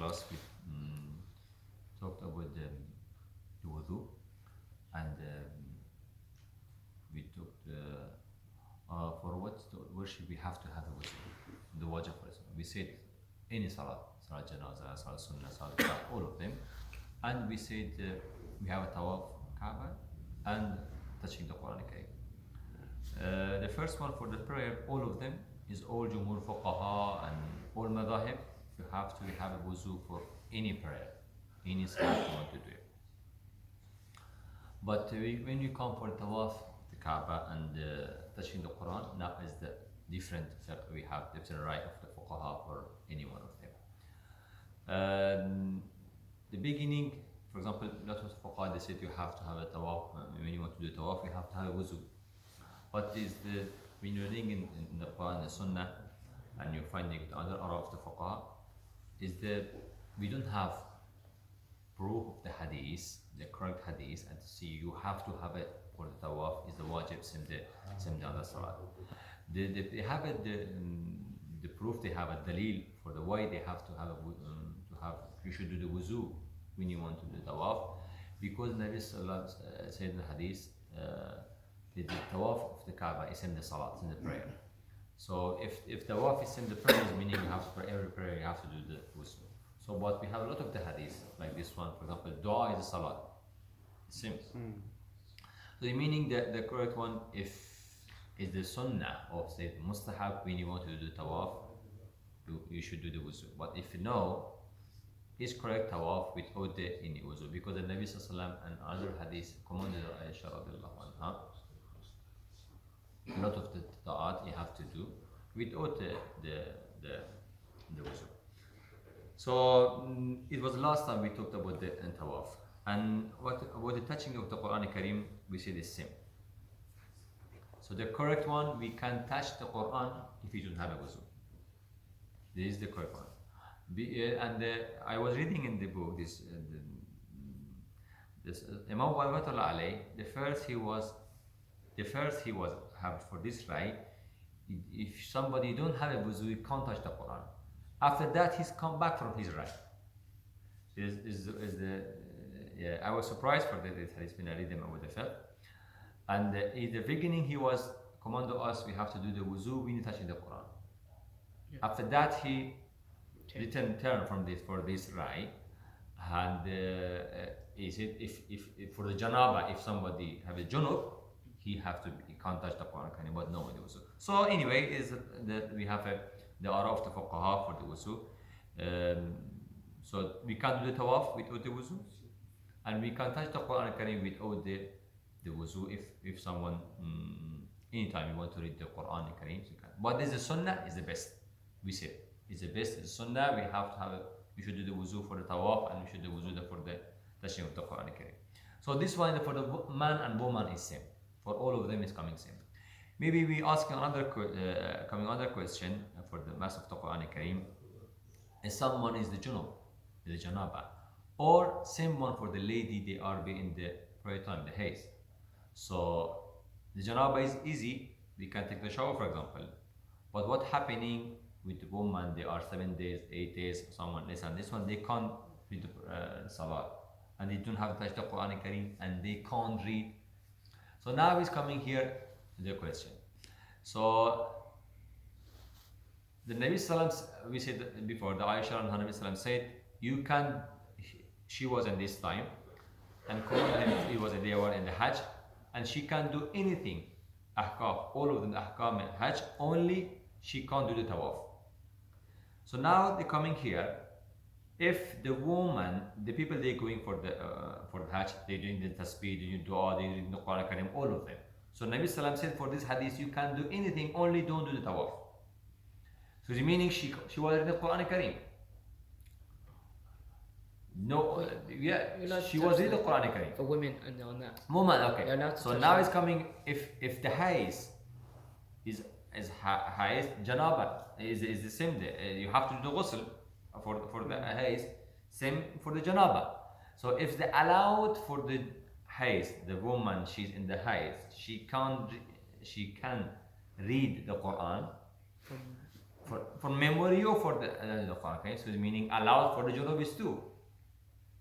class we talked about the wudu, and we talked for what worship we have to have a wudu. The wajah, for example, we said any salat, salat janazah, salat sunnah, salat all of them, and we said we have a tawaf Kaaba and touching the Quran Kareem. The first one for the prayer, all of them is all Jumhur Fuqaha and all Madahib. You have to have a wuzu for any prayer, any salat you want to do. But when you come for tawaf, the Kaaba and touching the Quran, now is the different we have the different right of the Fuqaha for any one of them. The beginning, for example, lot of Fuqaha they said you have to have a tawaf. When you want to do tawaf, you have to have a wuzu. But is the when you're reading in the Quran and the Sunnah, and you're finding the other Arab of the Fuqaha, is that we don't have proof of the hadith, the correct hadith, and to see you have to have it for the tawaf is the wajib, same the other salat. They have it, the proof, they have a dalil for the why they have to have you should do the wuzu when you want to do tawaf, because Nabi Sallallahu said in the hadith the tawaf of the Kaaba is in the salat, in the prayer. So if tawaf is in the prayer, meaning you have to, for every prayer you have to do the wuzu. So but we have a lot of the hadith, like this one, for example, dua is a salat. Same. So the meaning that the correct one, if is the sunnah of say mustahab, when you want to do tawaf, you should do the wuzu. But if no, is correct tawaf without the any wuzu, because the Nabi Sallallahu Alaihi Wasallam and other hadith commanded Aisha radiallahu anha, a lot of the ta'at you have to do without the wuzu. So it was last time we talked about the tawaf, and what about the touching of the Quran Kareem, we say the same. So the correct one, we can touch the Quran if you don't have a wuzu. This is the correct one. I was reading in the book this Imam Rahmatullah alayh, the first he was have for this right. If somebody don't have a wuzu, he can't touch the Quran. After that, he's come back from his right. I was surprised for that. It's been a reading with the fiqh. And in the beginning, he was commanded us we have to do the wuzu when touching the Quran. Yeah. After that, he didn't turn from this for this right, and he said if for the janaba, if somebody have a junub, he can't touch the Quran, but no wuzu. So anyway, is that we have the ara of the fuqaha for the wuzu. So we can't do the tawaf without the wuzu, and we can touch the Quran Kareem without the wuzu if someone anytime you want to read the Quran Kareem, you can. But this is sunnah is the best. We say it's the best. It's sunnah. We have to have we should do the wuzu for the tawaf, and we should do wuzu for the touching of the Quran Kareem. So this one for the man and woman is same. For all of them is coming same. Maybe we ask another question for the mass of the Quran Kareem. If someone is the junub, the janaba, or same one for the lady, they are in the prayer time, the haze. So the janaba is easy, we can take the shower for example. But what happening with the woman, they are 7 days, 8 days, someone less, and this one they can't read the salat, and they don't have to touch the Quran Kareem, and they can't read. So now is coming here the question. So the Nabi Sallam, we said before, the Aisha and Nabi Sallam said, you can, she was in this time, and it was they were in the Hajj, and she can do anything, ahkam, all of them ahkam and Hajj, only she can't do the tawaf. So now they're coming here, if the woman, the people they're going for the Hajj, they're doing the tasbih, they're doing dua, they're doing the Quran Kareem, all of them. So Nabi Sallam said for this hadith, you can do anything, only don't do the tawaf. So the meaning she was in the Quran Kareem. No, she was in the Quran Kareem. For women and on that. Woman, okay. So now it's coming, if the haze is haze, janaba is the same day. You have to do the ghusl for the haze, same for the janaba. So if they allowed for the haze, the woman she's in the haze, she can read the Quran for memory or for the Quran. Okay, so it's meaning allowed for the junubis too,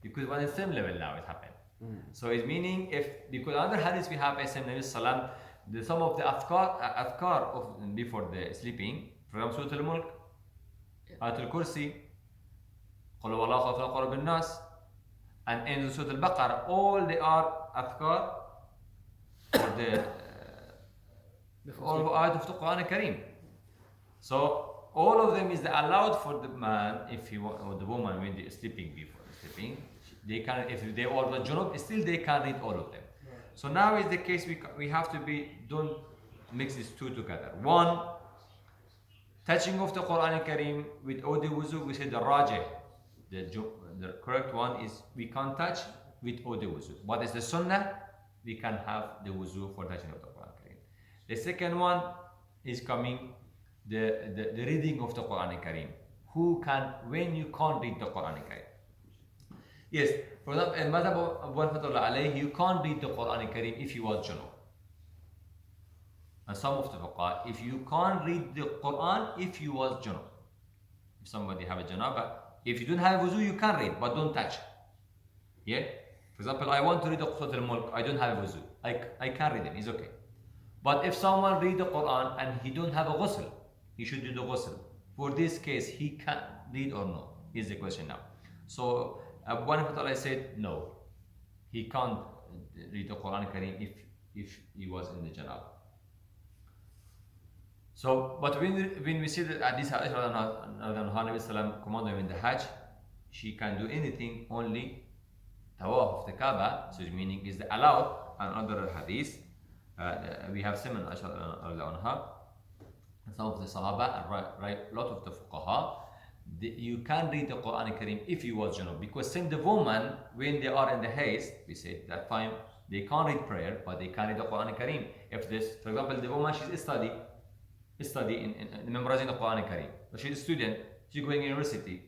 because on the same level now it happened. So it's meaning because another hadith we have Nabi Salam, some of the adhkar of before the sleeping, from Surah Al-Mulk, Ayat Al-Kursi, Qul huwallahu ahad, Qul huwallahu bin-nas, and in Surah Al-Baqarah, all they are adhkar for the all ayat of the Quran Al-Kareem. So all of them is allowed for the man if he or the woman when they are sleeping before sleeping. They can, if they all the junub, still they can read all of them. So now is the case we have to don't mix these two together. One, touching of the Quran Al-Kareem with Odi Wuzu, we say the Rajih. The correct one is we can't touch with Odi Wuzu. What is the Sunnah? We can have the Wuzu for touching of the Quran Al-Kareem. The second one is coming the reading of the Quran Al-Kareem. Who can, when you can't read the Quran Al-Kareem? Yes, for example, in Madhab of Rahmatullah alayhi, you can't read the Quran Al-Kareem if you was junub. And some of the fuqaha, if you can't read the Quran if you was junub. If somebody have a janaba, if you don't have wuzu, you can read, but don't touch. Yeah? For example, I want to read the Surah Al-Mulk, I don't have wuzu. I can read it, it's okay. But if someone read the Quran and he don't have a ghusl, he should do the ghusl. For this case, he can read or no? Is the question now. So, Abu Hanifa said no, he can't read the Quran Kareem if he was in the janab. So, but when we see that this Hadith Nabi Sallam commanded in the Hajj, she can do anything, only tawaf of the Kaaba. So, meaning is the allowed. And other hadith, we have Simon anha, some of the Sahaba, and right, a lot of the fuqaha. You can read the Quran Kareem if you was junub, because same the woman when they are in the haze, we said that time they can't read prayer, but they can read the Quran Kareem. If this, for example, the woman she's study in memorizing the Quran Kareem, but she's a student, she's going to university,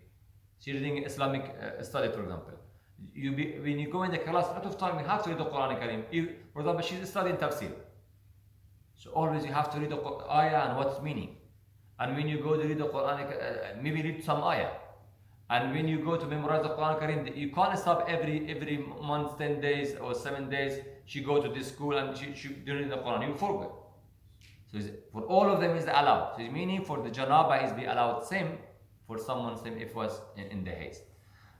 she's reading Islamic study, for example. When you go in the class, a lot of time you have to read the Quran Kareem. For example, she's studying tafsir, so always you have to read the ayah and what's meaning. And when you go to read the Quran, maybe read some ayah. And when you go to memorize the Quran Kareem, you can't stop every month, 10 days or 7 days, she go to this school and she read the Quran, you forget. So for all of them is allowed. So it's meaning for the janaba is be allowed same, for someone same if it was in the haste.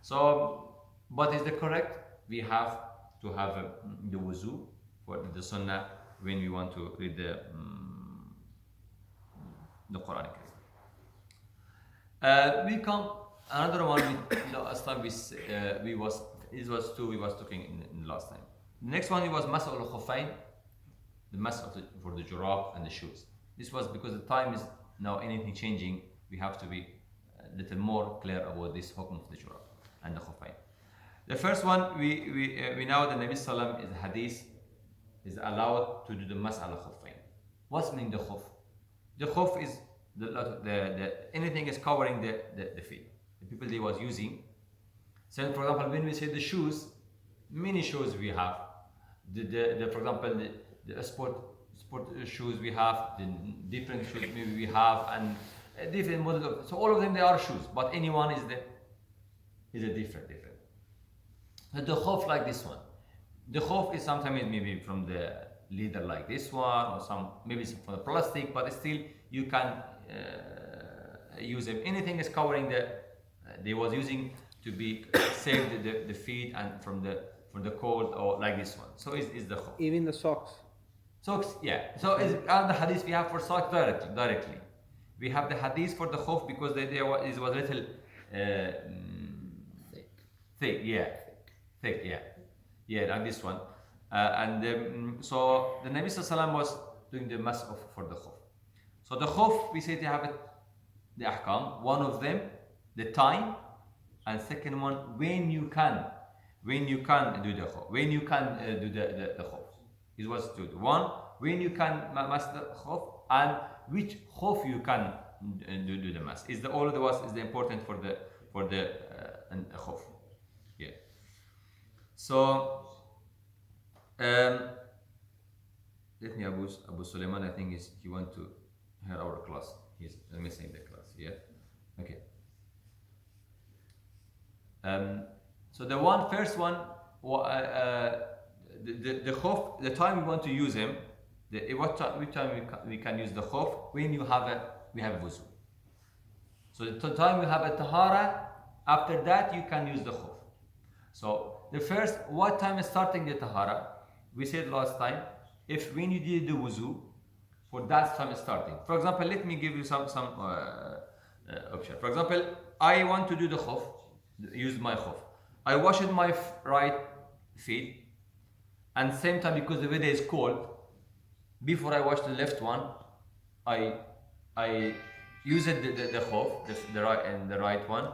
So, but is the correct? We have to have the wuzu for the sunnah when we want to read the Quran. We come another one with last time we was talking in last time. The next one was mas al khufain, the mas for the jurab and the shoes. This was because the time is now anything changing. We have to be a little more clear about this hukm of the jurab and the khufain. The first one we know the Nabi Sallam is hadith is allowed to do the mas al khufain. What's mean the khuf? The khuf is the anything is covering the feet. The people they was using. So for example, when we say the shoes, many shoes we have. For example, the sport shoes we have, the different shoes maybe we have, and different models. So all of them they are shoes, but any one is a different. But the khuf like this one. The khuf is sometimes maybe from the leather like this one, or some maybe from the plastic, but still you can use them. Anything is covering they was using to be save the feet and from the cold, or like this one. So is the khuf. Even the socks. Socks, yeah. So on the hadith we have for socks directly. We have the hadith for the khuf because it was little thick, yeah. Thick, yeah, like this one. So the Nabi Sallallahu was doing the mas for the khuf. So the khuf, we say they have the ahkam. One of them, the time, and second one, when you can do the khuf. When you can do the khuf. It was two. One, when you can mas the khuf, and which khuf you can do the mas. Is the all of the was is the important for the khuf. Yeah. So let me Abu Sulaiman, I think he want to hear our class. he's missing the class. Yeah. Okay. So the first one, the khuf, the time we want to use him, which time we can use the khuf when we have wudu. So the time we have a tahara, after that you can use the khuf. So the first, what time is starting the tahara? We said last time, if when you did the wudu, for that time is starting. For example, let me give you some option. For example, I want to do the khuf, use my khuf. I washed my right feet, and same time, because the weather is cold, before I wash the left one, I used the khuf, the right one,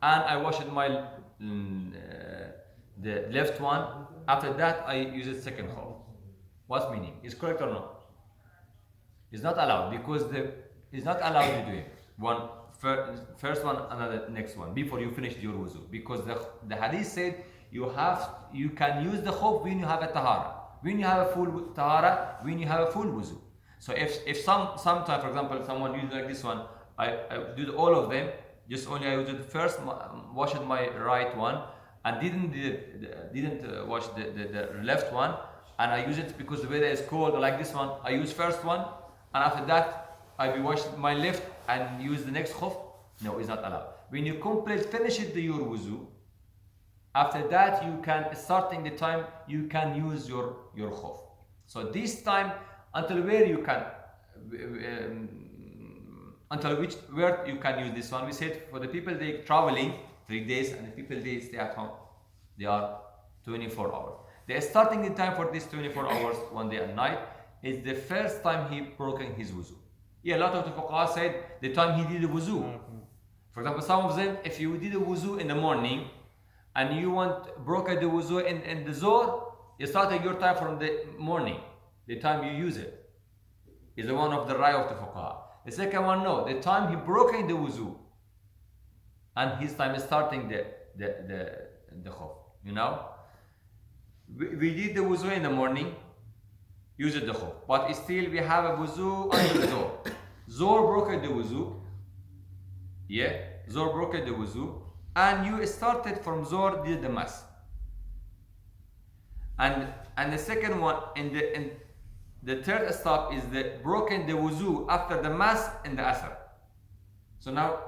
and I washed my the left one. After that, I use the second khuf. What's meaning? Is correct or not? It's not allowed, because it's not allowed to do it. First one, another next one, before you finish your wudu, because the hadith said you can use the khuf when you have a tahara, when you have a full tahara, when you have a full wudu. So if sometime, for example, someone uses like this one, I do all of them, just only I used first, washed my right one, and didn't wash the left one, and I use it because the weather is cold, like this one, I use first one, and after that I will wash my left and use the next khuf. No, it's not allowed. When you finish your wudu, after that you can, starting the time, you can use your khuf. So this time, until where you can, where you can use this one. We said for the people they traveling 3 days, and the people they stay at home, they are 24 hours. They are starting the time for this 24 hours, one day and night, is the first time he broken his wudu. Yeah, a lot of the fuqaha said the time he did the wudu. For example, some of them, if you did the wudu in the morning and you broke the wudu in the zohr, you started your time from the morning, the time you use it. Is the one of the right of the fuqaha. The second one, no, the time he broke in the wudu, and his time is starting the khuf. You know, we did the wudu in the morning, use the khuf, but still we have a wudu under the zohr. Zohr broke the wudu. Yeah, zohr broke the wudu, and you started from zohr, did the mass. And the second one, in the third stop is the broken the wudu after the mass in the asr. So now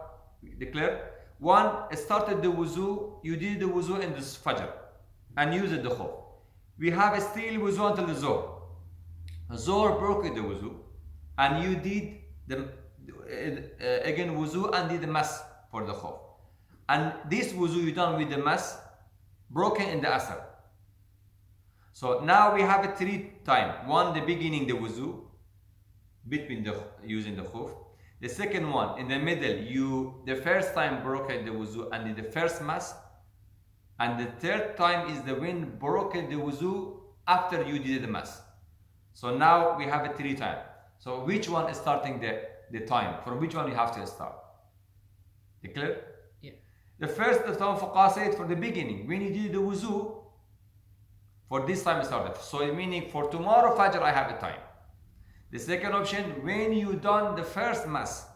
declare, one started the wudu, you did the wudu in the fajr and used the khuf. We have a still wudu until the zohr. Zohr broke the wudu, and you did the again wudu and did the mass for the khuf. And this wudu you done with the mass, broken in the asr. So now we have a 3 time. One, the beginning, the wudu, between using the khuf. The second one, in the middle, the first time broke the wudu and did the first mass. And the third time is the when broke the wudu after you did the mass. So now we have a 3 time. So which one is starting the time? From which one you have to start? You clear? Yeah. The first time fuqaha said for the beginning, when you did the wudu, for this time started. So meaning for tomorrow Fajr I have a time. The second option, when you done the first mass.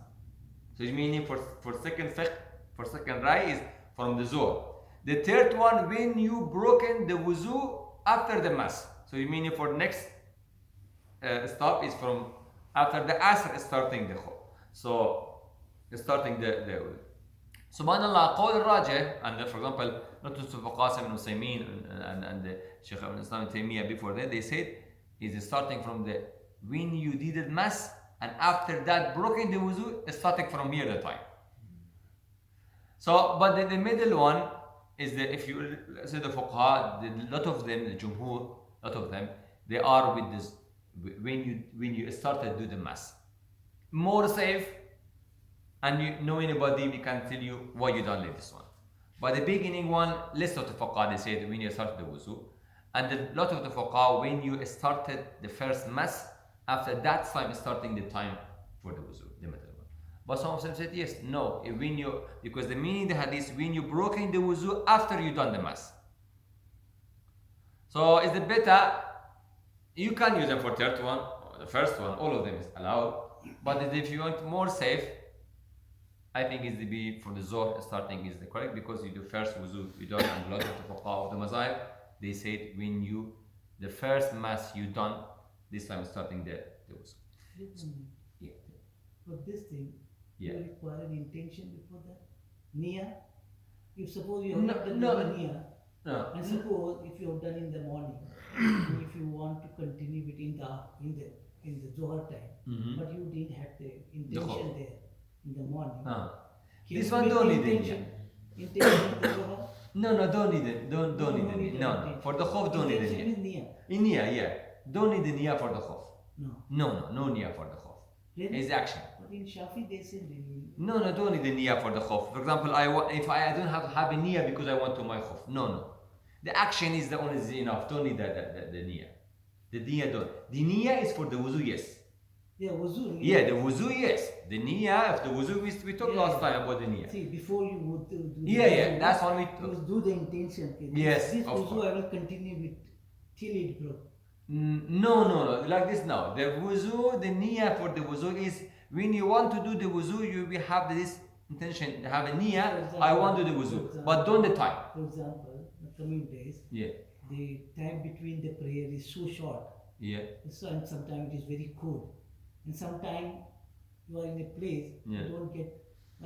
So meaning for second fiqh, for second rai is from the zohr. The third one, when you broken the wudu after the mass. So meaning for next stop is from after the asr starting the khuf. So starting the Subhanallah, qawl rajih, and for example, not just Qasim and Usaymin and Sheikh Islam Taymiyyah before that, they said is starting from the when you did the mass, and after that broken the wudu, starting from here the time. So, but the middle one is if you say the fuqaha, a lot of them, the jumhur, a lot of them, they are with this when you started do the mass, more safe. And you know anybody, we can tell you why you don't like this one. But the beginning one, less of the fuqaha, they said when you started the wudu. And a lot of the fuqaha, when you started the first mass, after that time starting the time for the wudu, the middle one. But some of them said yes, no, because the meaning the hadith, when you broke in the wudu after you done the mass. So is the better, you can use them for third one, or the first one, all of them is allowed. But if you want more safe, I think is the be for the Zohr starting is the correct, because you do first wudu, you don't, and a lot of the fuqaha of the mazahib, they said when you, the first mass you done, this time starting the wudu. Yeah. For this thing, Yeah. you require an intention before that? Niyyah? If suppose you have No, not done no. niyyah, No. and suppose if you have done in the morning, and if you want to continue it in the Zohar time, Mhm. but you didn't have the intention there in the morning. Ah. can This you one make don't the need it, intention. Intention in the Zohar? No, don't need it. Don't No, need no need it. No. intention. For the khawf, don't need the Intention niyyah. is niyyah. In niyyah, yeah. Don't need the niyyah for the khawf. No. No niyyah for the khawf. Really? It's action. But in Shafi they say really. No, don't need the niyyah for the khawf. For example, if I don't have a niyyah because I want to my khawf. No. The action is the only is enough. Don't need the niyyah. The niyyah don't. The niyyah is for the wuzu, yes. Yeah, wuzu. Yeah, the wuzu, yes. The niyyah of the wuzu, we talked last time about the niyyah. See, before you would do the Yeah, wuzu, that's one we you do the intention. Okay? Yes, This of wuzu course. I will continue with till it broke. No. Like this now. The wuzu, the niyyah for the wuzu is when you want to do the wuzu, you will have this intention, have a niyyah, I want to do the wuzu. But don't the time. For example, the coming days, Yeah. the time between the prayer is so short. Yeah. So, and sometimes it is very cold. And sometimes you are in a place, Yeah. you don't get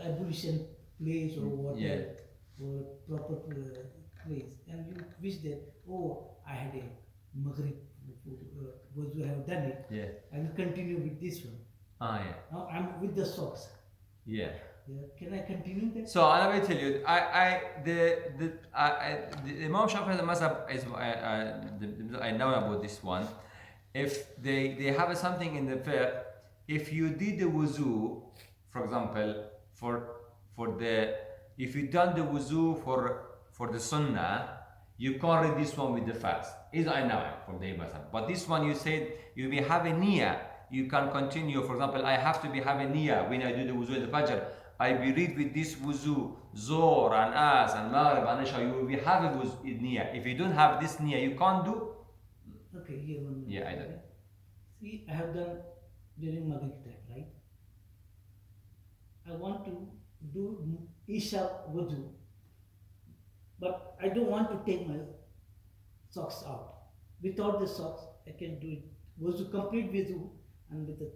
ablution place or water or proper place. And you wish that, oh, I had a Maghrib, wuzu, I have done it. Yeah. I will continue with this one. Yeah. Now I'm with the socks. Yeah. Yeah. Can I continue that? So I will tell you, the Imam Shafi'i the Mazhab is I know about this one. If they have something in the fiqh, if you did the wuzu, for example, if you done the wuzu for the sunnah, you can't read this one with the fast. Is I know from the Mazhab. But this one you said you will have a niyyah, you can continue. For example, I have to be have a niyyah when I do the wuzu in the fajr. I be read with this wuzu, Zohr and As and Maghrib and Isha, you will be have a wuzu niyyah. If you don't have this niyyah, you can't do. Okay, here one. Yeah, I done. See, I have done during Maghrib time, right? I want to do Isha wudu, but I don't want to take my socks out. Without the socks, I can do it. Wudu, complete wudu, and with the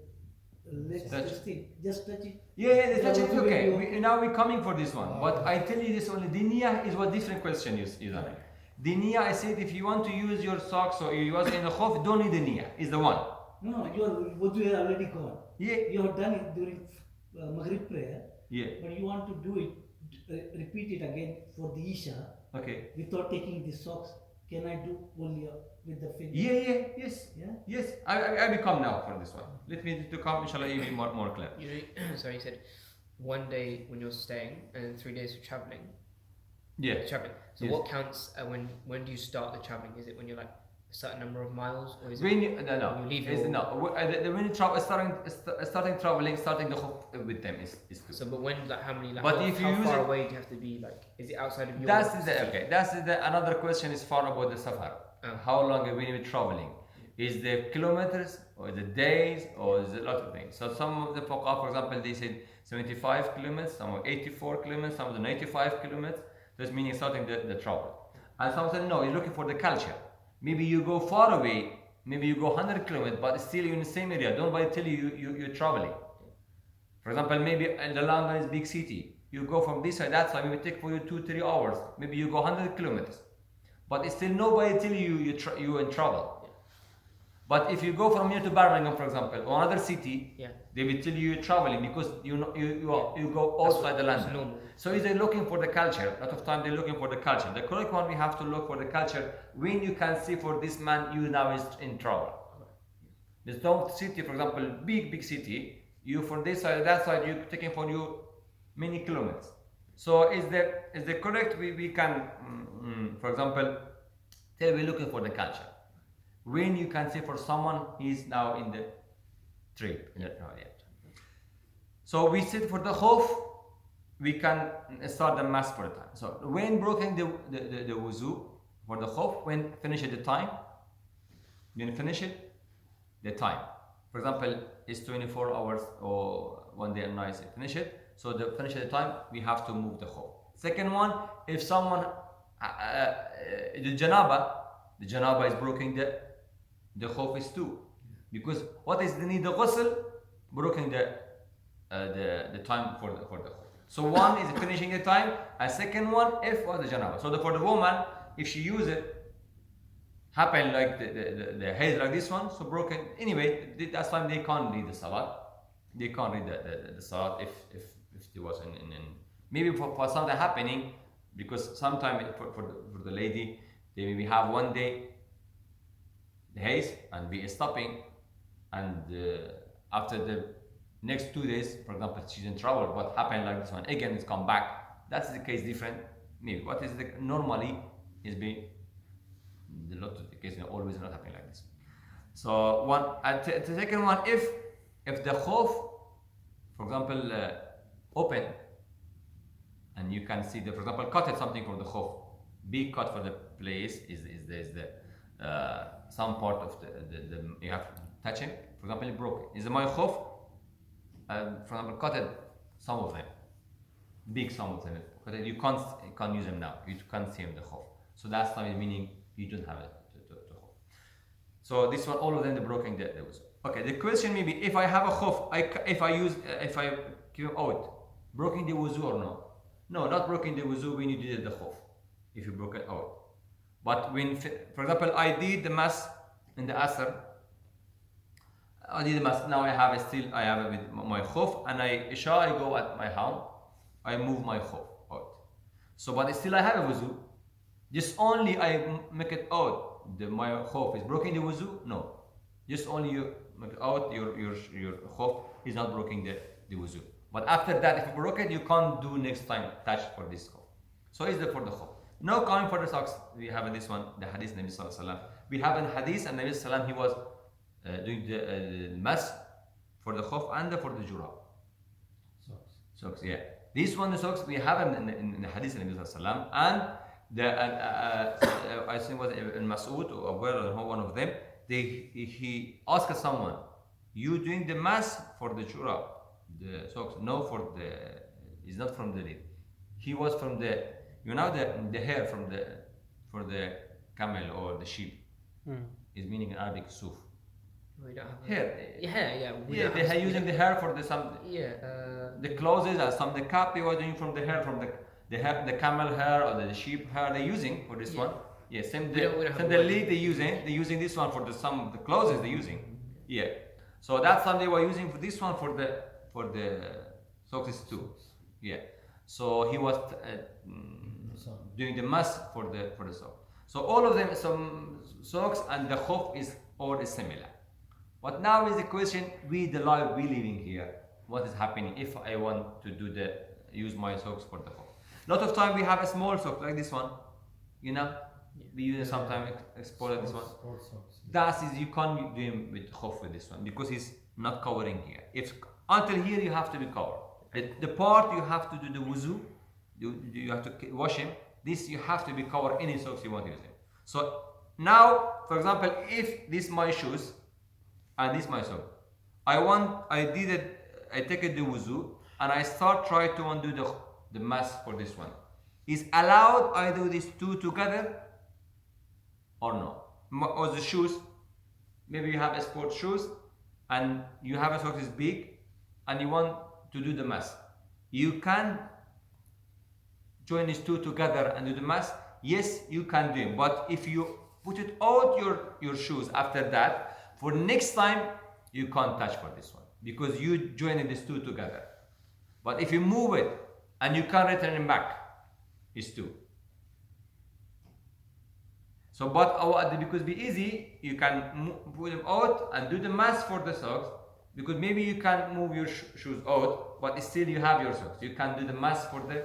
legs, just touch it. Yeah, the touch it, okay. Now we're coming for this one. But I tell you this only, the niyyah is what different question is. The niyyah, I said, if you want to use your socks or you was in the khawf, don't need the niyyah, is the one. No, your wudu is already gone. Yeah. You have done it during Maghrib prayer. Yeah. But you want to do it, repeat it again for the Isha. Okay. Without taking the socks. Can I do only with the finger? Yes. I will come now for this one. Let me to come, inshallah, even more clear. So you said 1 day when you're staying and then 3 days for traveling. Yeah. Traveling. So Yes. what counts when do you start the traveling? Is it when you're like a certain number of miles, or is When it you, no, when you leave it's your... no. When you travel, starting traveling, starting the khawf with them is good. So, but when, like, how many, like, But how, if you how use far it- away do you have to be? Like, is it outside of your... That's another question is far about the safar. How long when you're traveling? Is the kilometers or the days or is it a lot of things? So some of the fuqaha, for example, they said 75 kilometers, some of 84 kilometers, some of the 95 kilometers. That's meaning starting the travel. And some said no, you're looking for the culture. Maybe you go far away, maybe you go 100 kilometers, but still you're in the same area. Don't nobody tell you're traveling. For example, maybe in the London is big city. You go from this side, that side, maybe take for you 2-3 hours. Maybe you go 100 kilometers. But it's still nobody tell you're in trouble. But if you go from here to Birmingham, for example, or another city, they will tell you you're traveling because you go outside the That's London. normal. So is they looking for the culture? A lot of time they're looking for the culture. The correct one, we have to look for the culture when you can see for this man you now is in trouble. There's no city, for example, big city. You from this side, that side, you're taking for you many kilometers. So is the correct? We can, for example, tell we're looking for the culture. When you can see for someone he's now in the trip. So we sit for the khawf, we can start the mass for the time. So when broken the wuzu for the khawf, when finish at the time, then finish it the time. For example, is 24 hours or one day and night, finish it. So the finish at the time, we have to move the khuf. Second one, if someone, the janaba is broken, the khuf is too. Because what is the need of ghusl? Broken the time for the khuf. So one is finishing the time, and second one, if was the janaba. So for the woman, if she use it, happen like the hair like this one, so broken. Anyway, that's time they can't read the salat. They can't read the salat if there was in maybe for something happening, because sometimes for the lady, they maybe have one day the haze and be stopping, and after the next 2 days, for example, she's in trouble. What happened like this one again? It's come back. That's the case different. Maybe what is the normally is being a lot of the cases always not happening like this. So one, and the second one, if the khuf, for example, open, and you can see for example, cut something from the khuf, big cut for the place is the some part of the you have to touch it. For example, it broke. Is my khuf, for example, cut some of them, big some of them. You can't use them now. You can't see them the khuf. So that's not meaning you don't have it to khuf. So this one, all of them, the broken there was. Okay, the question may be, if I have a khuf, if I give out, broken the wuzu or no? No, not broken the wuzu when you did the khuf, if you broke it out. But when, for example, I did the mass in the asr, I did the mass, now I have it with my khuf, and Isha, I go at my home, I move my khuf out. So, but still I have a wuzu. Just only I make it out, my khuf is broken the wuzu? No. Just only you make it out, your khuf is not breaking the wuzu. But after that, if you broke it, you can't do next time touch for this khuf. So is for the khuf. Now coming for the socks, we have in this one, the hadith Nabi Sallallahu Alaihi Wasallam. We have in hadith, and Nabi Sallallahu Alaihi Wasallam, he was doing the mas for the khuf and for the jurab. Socks, yeah. This one, the socks, we have in the hadith Nabi Sallallahu Alaihi Wasallam, and I think it was in Mas'ud or Akbar, one of them, he asked someone, you doing the mas for the jurab, the socks? No, it's not from the lid. He was from the hair for the camel or the sheep is meaning in Arabic suf. We don't have Hair. Yeah. They are using the hair for the clothes and the cap they were doing from the hair the camel hair or the sheep hair they're using for this one. Yeah, same the lid they're using this one for the clothes they're using. Yeah. So that's something they were using for this one for the socks too. Yeah. So he was doing the mas for the sock. So all of them, some socks and the khuf is all similar. But now is the question: the life we living here, what is happening if I want to use my socks for the khuf? Lot of time we have a small sock like this one, we use sometimes export this one. That is, you can't do him with khuf with this one because he's not covering here. If until here you have to be covered. The part you have to do the wuzu, you have to wash him. This you have to be covered any socks you want to use him. So now, for example, if this my shoes and this my sock, I take it the wuzu and I try to undo the mass for this one. Is allowed I do these two together or no? Or the shoes, maybe you have a sport shoes and you have a sock is big and you want to do the mass. You can join these two together and do the mass. Yes, you can do it. But if you put it out your shoes after that, for next time you can't touch for this one because you join these two together. But if you move it and you can't return it back, it's two. So, but because be easy, you can put them out and do the mass for the socks. Because maybe you can't move your shoes out, but still you have your socks. You can do the mass for the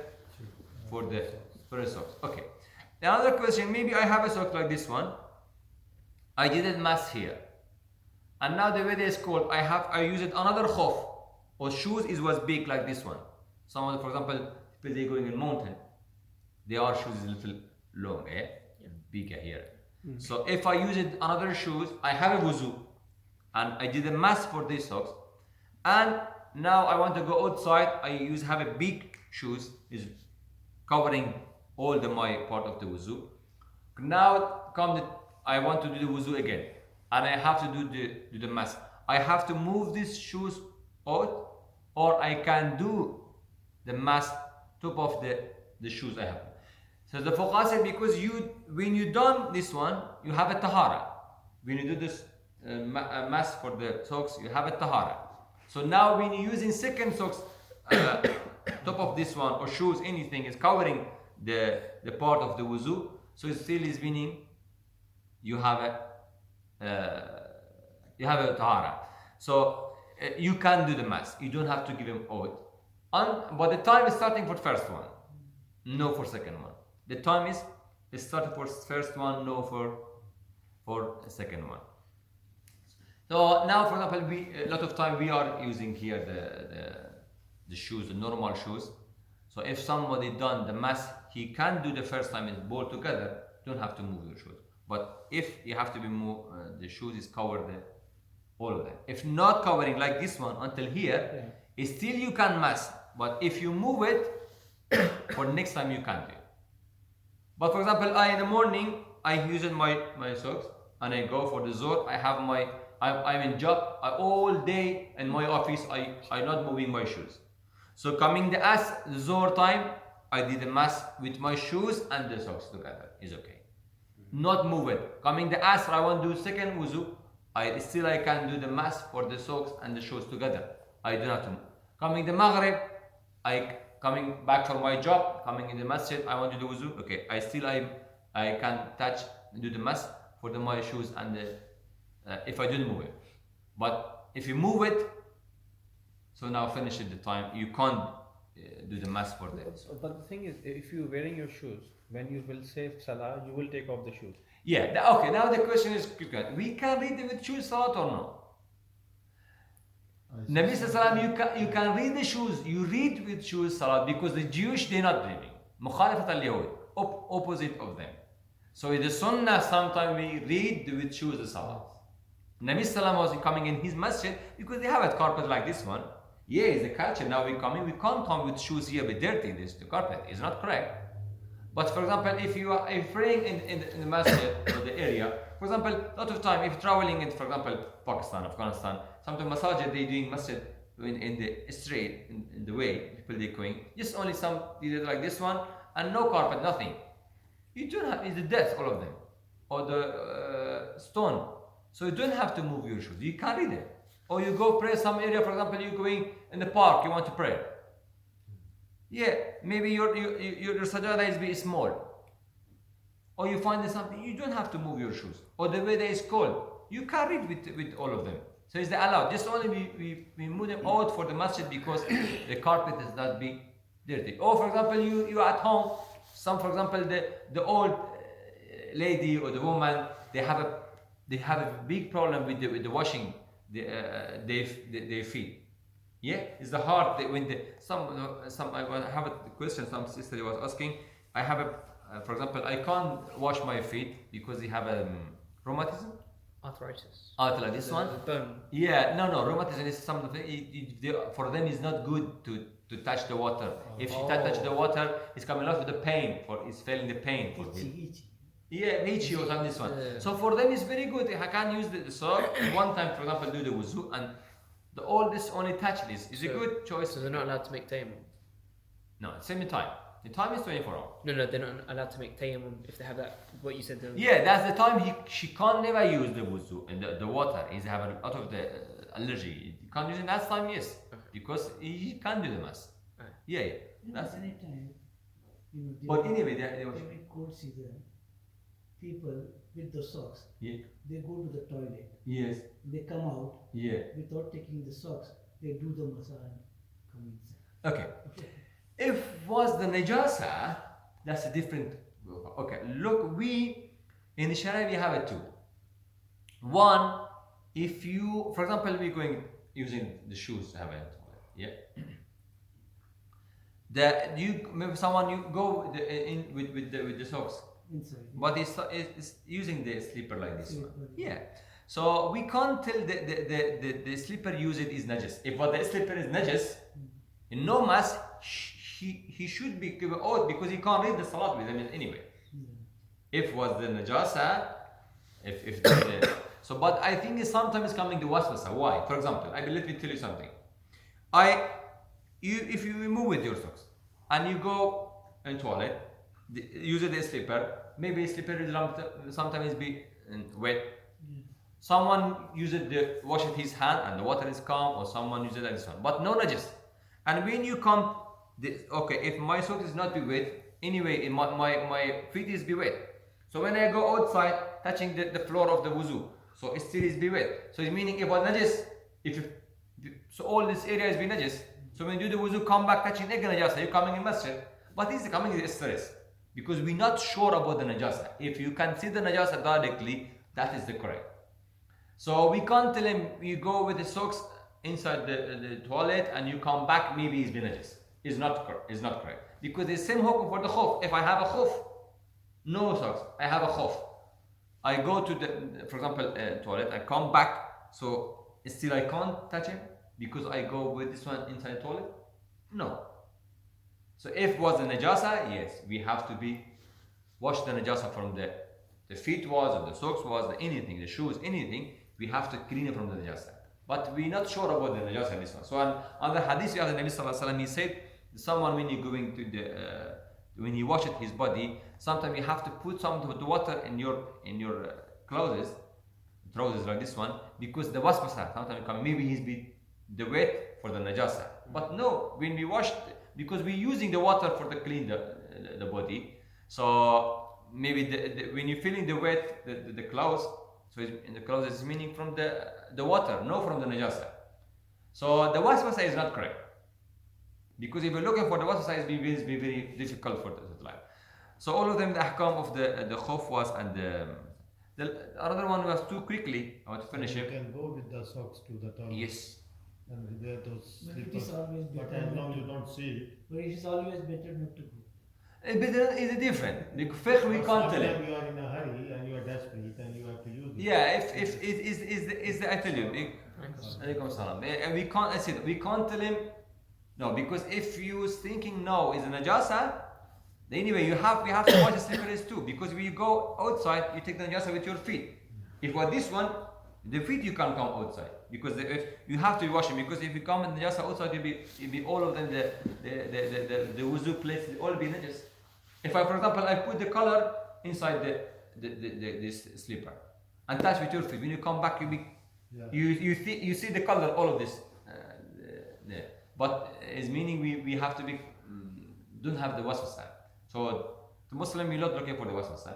socks. Okay. Another question, maybe I have a sock like this one. I did a mass here. And now the way they is called, I used another khuf or shoes was big like this one. Someone, for example, people they going in mountain, their shoes is a little long, bigger here. So if I use another shoes, I have a wuzu. And I did a mass for these socks. And now I want to go outside. I have a big shoes is covering all my part of the wuzu. Now I want to do the wuzu again, and I have to do the mask. I have to move these shoes out, or I can do the mask top of the shoes I have. So the fuqaha said, because when you done this one, you have a tahara. When you do this mask for the socks, you have a tahara. So now when you're using second socks, top of this one or shoes, anything is covering the part of the wuzu, so it still is meaning you have a tahara. So you can do the mask. You don't have to give him out. But the time is starting for first one, no for second one. The time is starting for first one, no for second one. So now, for example, a lot of time we are using here the shoes, the normal shoes. So if somebody done the mask, he can do the first time is both together. Don't have to move your shoes. But if you have to be moved, the shoes is covered all of them. If not covering like this one until here, still you can mask. But if you move it, for next time you can't do. But for example, in the morning I use my socks and I go for the zuhr. I have I'm in job all day in my office. I'm not moving my shoes. So coming the zuhr time, I did the mask with my shoes and the socks together. Is okay. Not move it. Coming the asr, I want to do second wuzu. I can do the mask for the socks and the shoes together. I do not move. Coming the maghrib, coming back from my job, coming in the masjid, I want to do wuzu. Okay, I can do the mask for my shoes and if I didn't move it. But if you move it, so now finish at the time, you can't do the mask for that. But the thing is, if you're wearing your shoes, when you will say salah, you will take off the shoes. Yeah, okay, now the question is, we can read it with shoes salat or no? Nabi Sallallahu you can read the shoes, you read with shoes salat because the Jewish they're not reading. Mukhalafat al-Yahud, opposite of them. So in the Sunnah sometimes we read with shoes the salat. Nabi Sallallahu was coming in his masjid because they have a carpet like this one. Yeah, it's the culture. Now we can't come with shoes here be dirty. The carpet is not correct. But for example, if you are praying in the masjid or the area, for example, a lot of time if traveling in, for example, Pakistan, Afghanistan, sometimes masajid they doing masjid in the street, in the way people they going, just only some either like this one and no carpet, nothing. You don't have it's the death, all of them, or the stone. So you don't have to move your shoes. You can read it. Or you go pray some area, for example, you're going in the park, you want to pray. Yeah, maybe your sajada is small. Or you find something, you don't have to move your shoes. Or the weather is cold, you can read with all of them. So it's allowed. Just only we move them out for the masjid because the carpet is not be dirty. Or for example, you at home, for example, the old lady or the woman, they have a big problem with the washing their feet. Yeah, it's the hard when I have a question. Some sister was asking. I have for example, I can't wash my feet because they have rheumatism. Arthritis. Like this one. Bone. Yeah, no. Rheumatism is something. For them, it's not good to touch the water. If she touch the water, it's coming out with the pain. It's feeling the pain for him. Yeah, itchy or something. This one. Yeah. So for them, it's very good. I can use the sock one time, for example, do the wuzu and all this only touch this. Is a good choice. So they're not allowed to make tayammum? No, same time. The time is 24 hours. No, they're not allowed to make tayammum if they have that, what you said. Yeah, that's the time she can't never use the wuzu and the water. He's have a lot of the allergy. You can't use it that time, yes. Okay. Because he can't do the mass. Right. Yeah. That's any time. But anyway, every cold season, people with the socks, they go to the toilet. Yes. They come out. Yeah. Without taking the socks, they do the massage and come inside. Okay. If was the najasa, that's a different. Okay, look, in the Sharia we have it two. One, if you, for example, we're going using the shoes to have it. Yeah. Maybe someone you go with the socks. Inside. But it's using the slipper like this one. Yeah. So we can't tell the slipper use it is najis. If what the slipper is najis, in no mass, he should be given out because he can't read the salat with him anyway. If was the najasa, if the so, but I think it's sometimes coming to waswasa. Why? For example, let me tell you something. If you remove with your socks and you go in toilet, use the slipper. Maybe slipper is sometimes be wet. Someone uses the wash of his hand and the water is calm, or someone uses like this one, but no najis. And when you come, okay, if my socks is not be wet, anyway, my feet is be wet. So when I go outside, touching the floor of the wuzu, so it still is be wet. So it's meaning if what najis, so all this area is be najis. So when you do the wuzu, come back touching again najasa, you're coming in masjid. But this is coming in stress because we're not sure about the najasa. If you can see the najasa directly, that is the correct. So we can't tell him you go with the socks inside the toilet and you come back, maybe he's been najis. It's not correct. Because the same hukum for the khuf. If I have a khuf, no socks, I have a khuf. I go to the, for example, toilet, I come back, so still I can't touch him because I go with this one inside toilet? No. So if was the najasa, yes, we have to be wash the najasa from the feet was, or the socks was, anything, the shoes, anything, we have to clean it from the najasa. But we're not sure about the najasa in this one. So on the hadith of the Nabi Sallallahu Alaihi Wasallam, he said, someone when you're going to when he washes his body, sometimes you have to put some of the water in your clothes, trousers like this one, because the waswasa, sometimes maybe he's be the wet for the najasa. But no, when we wash, because we're using the water for the clean the body, so maybe when you're feeling the wet, the clothes, so in the clothes is meaning from the water, no from the najasa. So the waswasa is not correct. Because if you're looking for the waswasa, it's be very difficult for the life. So all of them, the ahkam of the khuf was, and the other one was too quickly. I want to finish it. You can go with the socks to the toilet. Yes. And wear those But it is slippers. always But better as not long to you don't see it. But it is always better not to go. But it's different. Because fiqh we can't tell Sometimes him. you are in a hurry and you are desperate and you have to use it. Yeah, if it is the I tell you. Alaykum salam. And we can't. I said we can't tell him. No, because if you thinking no is a najasa, then anyway we have to wash the slippers too. Because when you go outside, you take the najasa with your feet. If what this one, the feet you can't come outside because if you have to wash them. Because if you come in najasa outside, it'll be all of them the wuzu place will all be najis. If I, for example, I put the color inside this slipper and touch with your feet, when you come back, you see the color, all of this there. But it's meaning we have to be don't have the waswasa. So the Muslim we're not looking for the waswasa.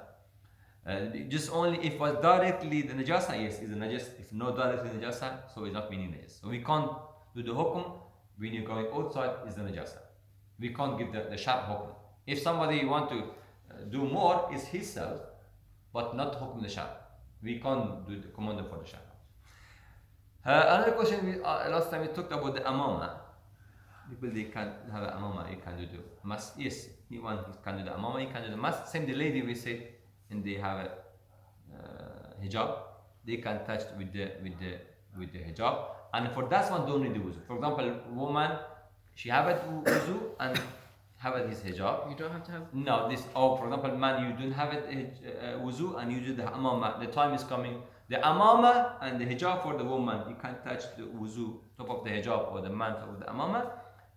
Just only if was directly the najasa, yes, is a najis. If not directly najasa, so it's not meaning najis. So we can't do the hukum when you're going outside is the najasa. We can't give the sharp hukum. If somebody want to do more, is his self, but not hukum the sharp. We can't do the command for the sharp. Another question, last time we talked about the amama. People they can have an amama, you can do the mask. Yes, anyone can do the amama, you can do the mask. Same the lady we say, and they have a hijab, they can touch with the hijab. And for that one, don't need the wuzu. For example, woman, she have a wuzu and have his hijab. You don't have to have. No, this. For example, man, you don't have it wuzu and you do the amama. The time is coming. The amama and the hijab for the woman, you can touch the wuzu top of the hijab or the man top of the amama.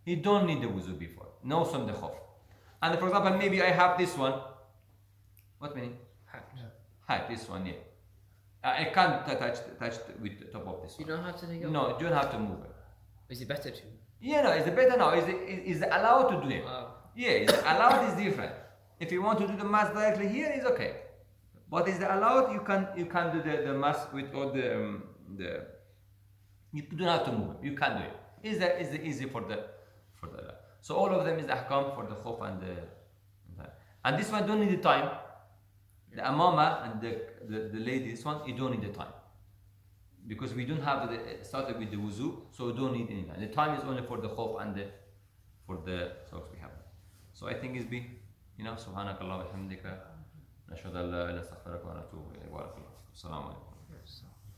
You don't need the wuzu before. No from the khuf. And for example, maybe I have this one. What meaning? Hat. This one, yeah. I can't touch with the top of this one. You don't have to take it. No, you don't have to move it. Is it better to? Yeah, no, it's better now. Is allowed to do it? Yeah, it's allowed is different. If you want to do the mass directly here, it's okay. But is the allowed? You can do the mass with all the you don't have to move it. You can do it. Is the easy for the so all of them is ahkam for the khuf and this one don't need the time. The amama and the lady, this one you don't need the time because we don't have started with the wuzu, so we don't need any time. The time is only for the khuf and for the socks we have. So I think it's be subhanakallah wa bihamdika nashhadu an la ilaha illa anta astaghfiruka wa atubu ilayk. Wa alaikum assalam.